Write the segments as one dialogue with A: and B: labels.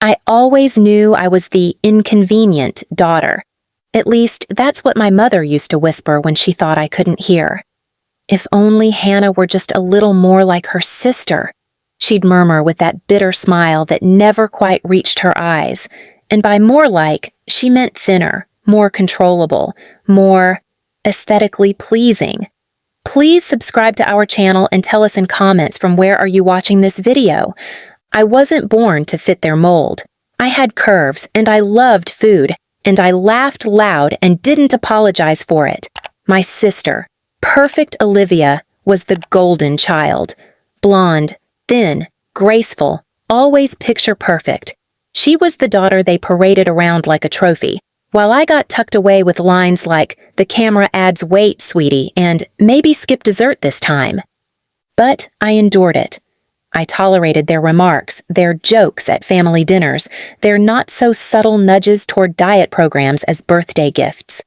A: I always knew I was the inconvenient daughter. At least, that's what my mother used to whisper when she thought I couldn't hear. If only Hannah were just a little more like her sister, she'd murmur with that bitter smile that never quite reached her eyes. And by more like, she meant thinner, more controllable, more aesthetically pleasing. Please subscribe to our channel and tell us in comments from where are you watching this video. I wasn't born to fit their mold. I had curves, and I loved food, and I laughed loud and didn't apologize for it. My sister, perfect Olivia, was the golden child. Blonde, thin, graceful, always picture perfect. She was the daughter they paraded around like a trophy, while I got tucked away with lines like, "The camera adds weight, sweetie," and "Maybe skip dessert this time." But I endured it. I tolerated their remarks, their jokes at family dinners, their not-so-subtle nudges toward diet programs as birthday gifts.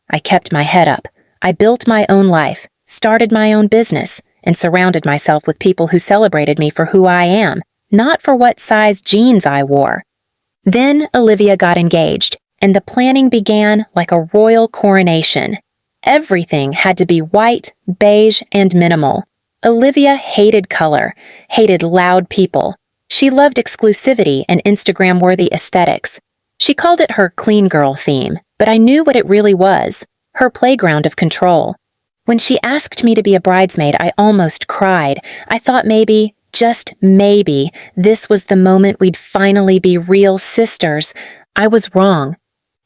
A: I kept my head up. I built my own life, started my own business, and surrounded myself with people who celebrated me for who I am, not for what size jeans I wore. Then Olivia got engaged, and the planning began like a royal coronation. Everything had to be white, beige, and minimal. Olivia hated color, hated loud people. She loved exclusivity and Instagram-worthy aesthetics. She called it her clean girl theme, but I knew what it really was, her playground of control. When she asked me to be a bridesmaid, I almost cried. I thought maybe, just maybe, this was the moment we'd finally be real sisters. I was wrong.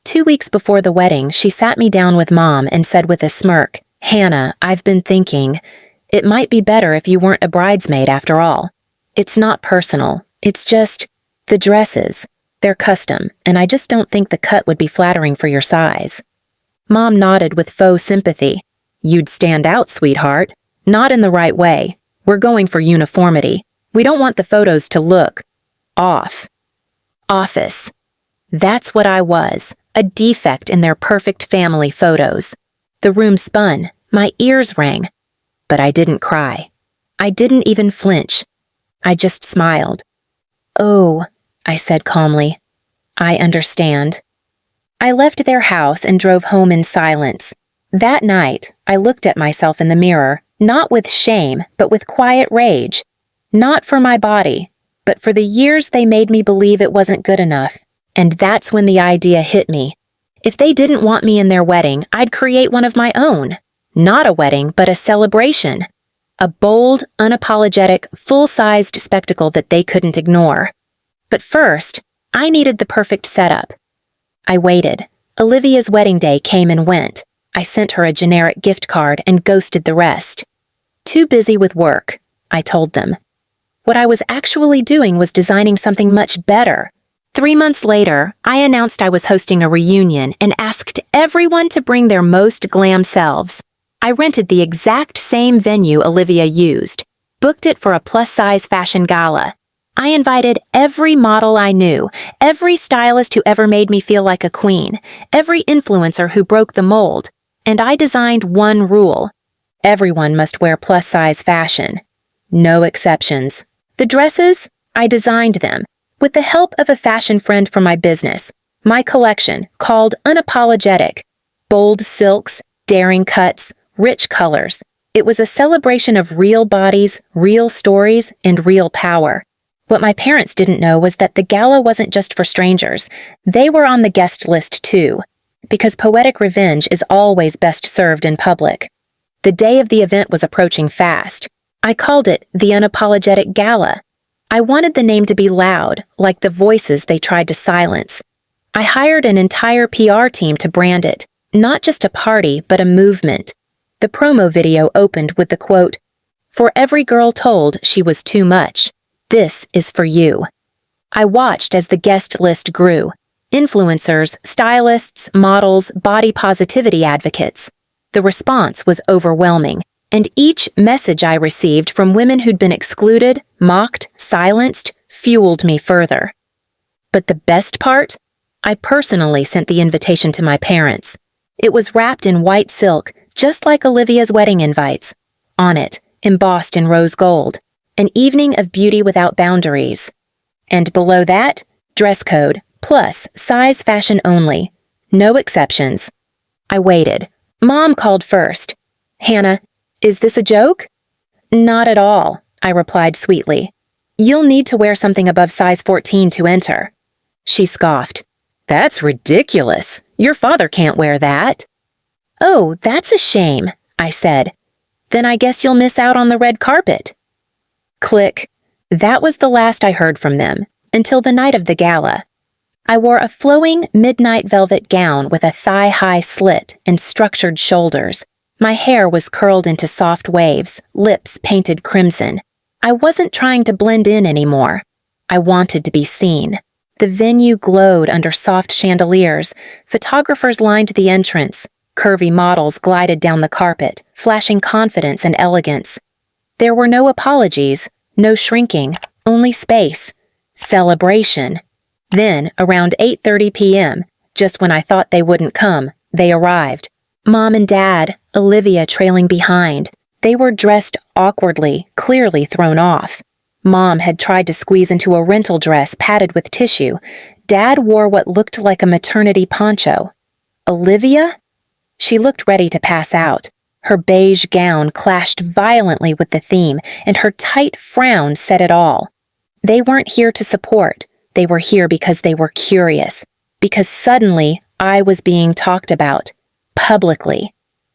A: 2 weeks before the wedding, she sat me down with Mom and said with a smirk, "Hannah, I've been thinking. It might be better if you weren't a bridesmaid after all. It's not personal. It's just the dresses. They're custom, and I just don't think the cut would be flattering for your size." Mom nodded with faux sympathy. "You'd stand out, sweetheart. Not in the right way. We're going for uniformity. We don't want the photos to look off." Office. That's what I was, a defect in their perfect family photos. The room spun. My ears rang. But I didn't cry. I didn't even flinch. I just smiled. "Oh," I said calmly. "I understand." I left their house and drove home in silence. That night, I looked at myself in the mirror, not with shame, but with quiet rage. Not for my body, but for the years they made me believe it wasn't good enough. And that's when the idea hit me. If they didn't want me in their wedding, I'd create one of my own. Not a wedding, but a celebration. A bold, unapologetic, full-sized spectacle that they couldn't ignore. But first, I needed the perfect setup. I waited. Olivia's wedding day came and went. I sent her a generic gift card and ghosted the rest. Too busy with work, I told them. What I was actually doing was designing something much better. 3 months later, I announced I was hosting a reunion and asked everyone to bring their most glam selves. I rented the exact same venue Olivia used, booked it for a plus-size fashion gala. I invited every model I knew, every stylist who ever made me feel like a queen, every influencer who broke the mold, and I designed one rule. Everyone must wear plus-size fashion. No exceptions. The dresses? I designed them, with the help of a fashion friend from my business. My collection, called Unapologetic. Bold silks, daring cuts, rich colors. It was a celebration of real bodies, real stories, and real power. What my parents didn't know was that the gala wasn't just for strangers. They were on the guest list too, because poetic revenge is always best served in public. The day of the event was approaching fast. I called it the Unapologetic Gala. I wanted the name to be loud, like the voices they tried to silence. I hired an entire PR team to brand it, not just a party, but a movement. The promo video opened with the quote, "For every girl told she was too much, this is for you." I watched as the guest list grew. Influencers, stylists, models, body positivity advocates. The response was overwhelming, and each message I received from women who'd been excluded, mocked, silenced, fueled me further. But the best part? I personally sent the invitation to my parents. It was wrapped in white silk, just like Olivia's wedding invites. On it, embossed in rose gold, an evening of beauty without boundaries. And below that, Dress code, plus size fashion only. No exceptions. I waited. Mom called first. Hannah, is this a joke? Not at all, I replied sweetly. You'll need to wear something above size 14 to enter. She scoffed. That's ridiculous. Your father can't wear that. Oh, that's a shame, I said. Then I guess you'll miss out on the red carpet. Click. That was the last I heard from them, until the night of the gala. I wore a flowing midnight velvet gown with a thigh-high slit and structured shoulders. My hair was curled into soft waves, lips painted crimson. I wasn't trying to blend in anymore. I wanted to be seen. The venue glowed under soft chandeliers. Photographers lined the entrance. Curvy models glided down the carpet, flashing confidence and elegance. There were no apologies, no shrinking, only space. Celebration. Then, around 8:30 p.m., just when I thought they wouldn't come, they arrived. Mom and Dad, Olivia trailing behind. They were dressed awkwardly, clearly thrown off. Mom had tried to squeeze into a rental dress padded with tissue. Dad wore what looked like a maternity poncho. Olivia? She looked ready to pass out. Her beige gown clashed violently with the theme, and her tight frown said it all. They weren't here to support. They were here because they were curious. Because suddenly, I was being talked about. Publicly.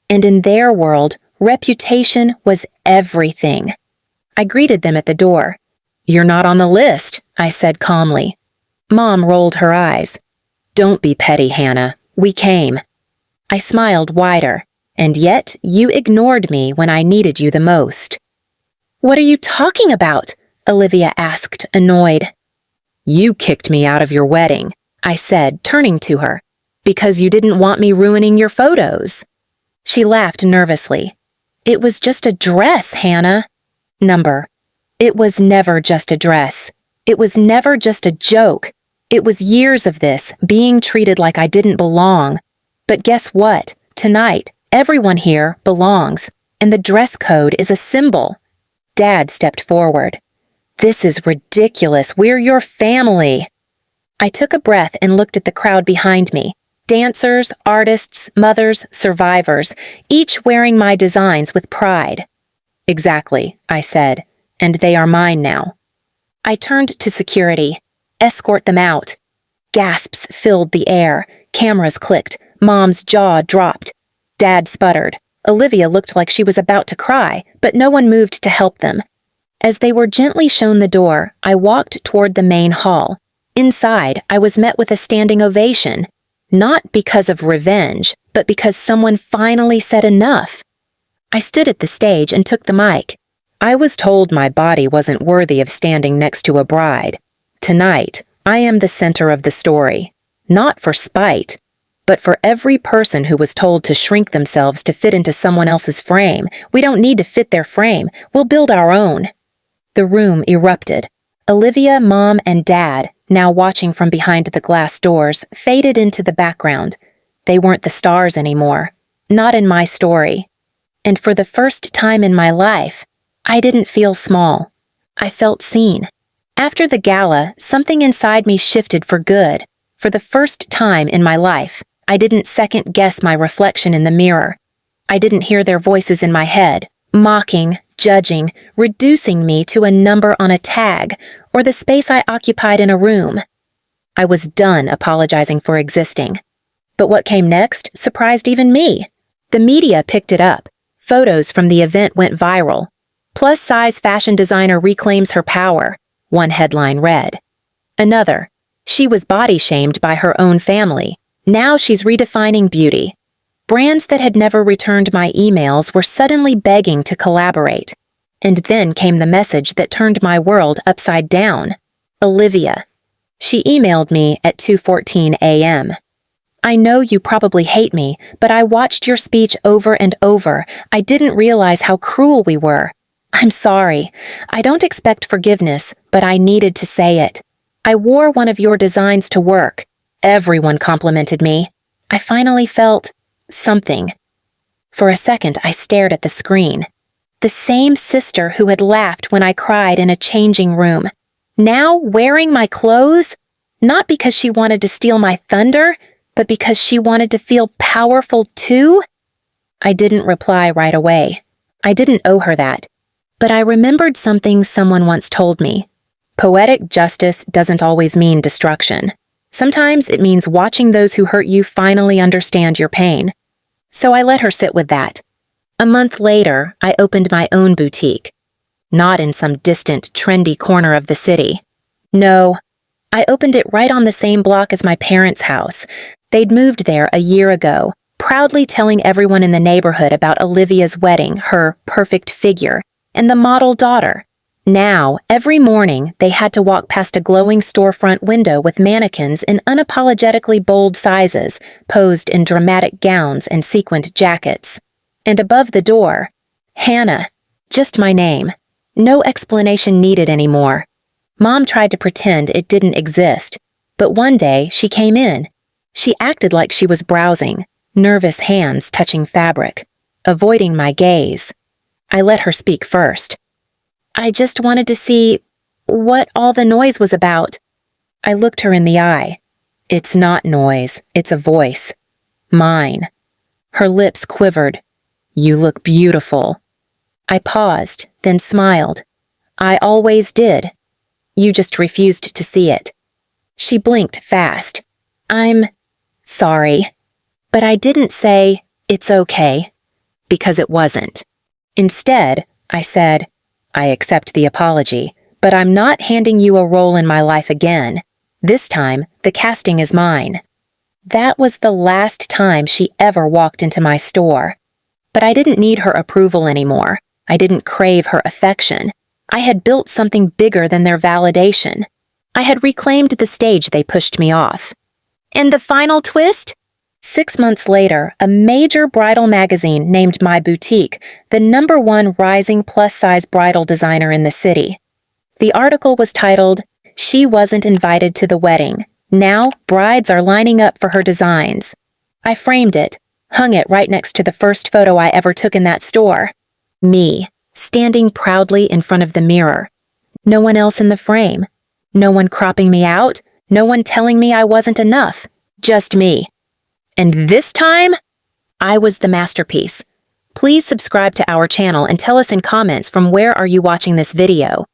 A: And in their world, reputation was everything. I greeted them at the door. You're not on the list, I said calmly. Mom rolled her eyes. Don't be petty, Hannah. We came. I smiled wider. And yet, you ignored me when I needed you the most. What are you talking about? Olivia asked, annoyed. You kicked me out of your wedding, I said, turning to her, because you didn't want me ruining your photos. She laughed nervously. It was just a dress, Hannah. It was never just a dress. It was never just a joke. It was years of this, being treated like I didn't belong. But guess what? Tonight, everyone here belongs, and the dress code is a symbol. Dad stepped forward. This is ridiculous. We're your family. I took a breath and looked at the crowd behind me. Dancers, artists, mothers, survivors, each wearing my designs with pride. Exactly, I said, and they are mine now. I turned to security. Escort them out. Gasps filled the air. Cameras clicked. Mom's jaw dropped. Dad sputtered. Olivia looked like she was about to cry, but no one moved to help them. As they were gently shown the door, I walked toward the main hall. Inside, I was met with a standing ovation. Not because of revenge, but because someone finally said enough. I stood at the stage and took the mic. I was told my body wasn't worthy of standing next to a bride. Tonight, I am the center of the story. Not for spite, but for every person who was told to shrink themselves to fit into someone else's frame. We don't need to fit their frame. We'll build our own. The room erupted. Olivia, Mom, and Dad, now watching from behind the glass doors, faded into the background. They weren't the stars anymore. Not in my story. And for the first time in my life, I didn't feel small. I felt seen. After the gala, something inside me shifted for good. For the first time in my life, I didn't second-guess my reflection in the mirror. I didn't hear their voices in my head, mocking, judging, reducing me to a number on a tag, or the space I occupied in a room. I was done apologizing for existing. But what came next surprised even me. The media picked it up. Photos from the event went viral. Plus-size fashion designer reclaims her power, one headline read. Another, she was body-shamed by her own family. Now she's redefining beauty. Brands that had never returned my emails were suddenly begging to collaborate. And then came the message that turned my world upside down. Olivia. She emailed me at 2:14 a.m. I know you probably hate me, but I watched your speech over and over. I didn't realize how cruel we were. I'm sorry. I don't expect forgiveness, but I needed to say it. I wore one of your designs to work. Everyone complimented me. I finally felt something. For a second, I stared at the screen. The same sister who had laughed when I cried in a changing room. Now wearing my clothes? Not because she wanted to steal my thunder, but because she wanted to feel powerful too? I didn't reply right away. I didn't owe her that. But I remembered something someone once told me. Poetic justice doesn't always mean destruction. Sometimes it means watching those who hurt you finally understand your pain. So I let her sit with that. A month later, I opened my own boutique. Not in some distant, trendy corner of the city. No, I opened it right on the same block as my parents' house. They'd moved there a year ago, proudly telling everyone in the neighborhood about Olivia's wedding, her perfect figure, and the model daughter. Now, every morning, they had to walk past a glowing storefront window with mannequins in unapologetically bold sizes, posed in dramatic gowns and sequined jackets. And above the door, Hannah, just my name. No explanation needed anymore. Mom tried to pretend it didn't exist, but one day she came in. She acted like she was browsing, nervous hands touching fabric, avoiding my gaze. I let her speak first. I just wanted to see what all the noise was about. I looked her in the eye. It's not noise, it's a voice. Mine. Her lips quivered. You look beautiful. I paused, then smiled. I always did. You just refused to see it. She blinked fast. I'm sorry. But I didn't say, it's okay, because it wasn't. Instead, I said, I accept the apology, but I'm not handing you a role in my life again. This time, the casting is mine. That was the last time she ever walked into my store. But I didn't need her approval anymore. I didn't crave her affection. I had built something bigger than their validation. I had reclaimed the stage they pushed me off. And the final twist? 6 months later, a major bridal magazine named my boutique the #1 rising plus-size bridal designer in the city. The article was titled, "She Wasn't Invited to the Wedding. Now, brides are lining up for her designs." I framed it, hung it right next to the first photo I ever took in that store. Me, standing proudly in front of the mirror. No one else in the frame. No one cropping me out. No one telling me I wasn't enough. Just me. And this time, I was the masterpiece. Please subscribe to our channel and tell us in comments from where are you watching this video.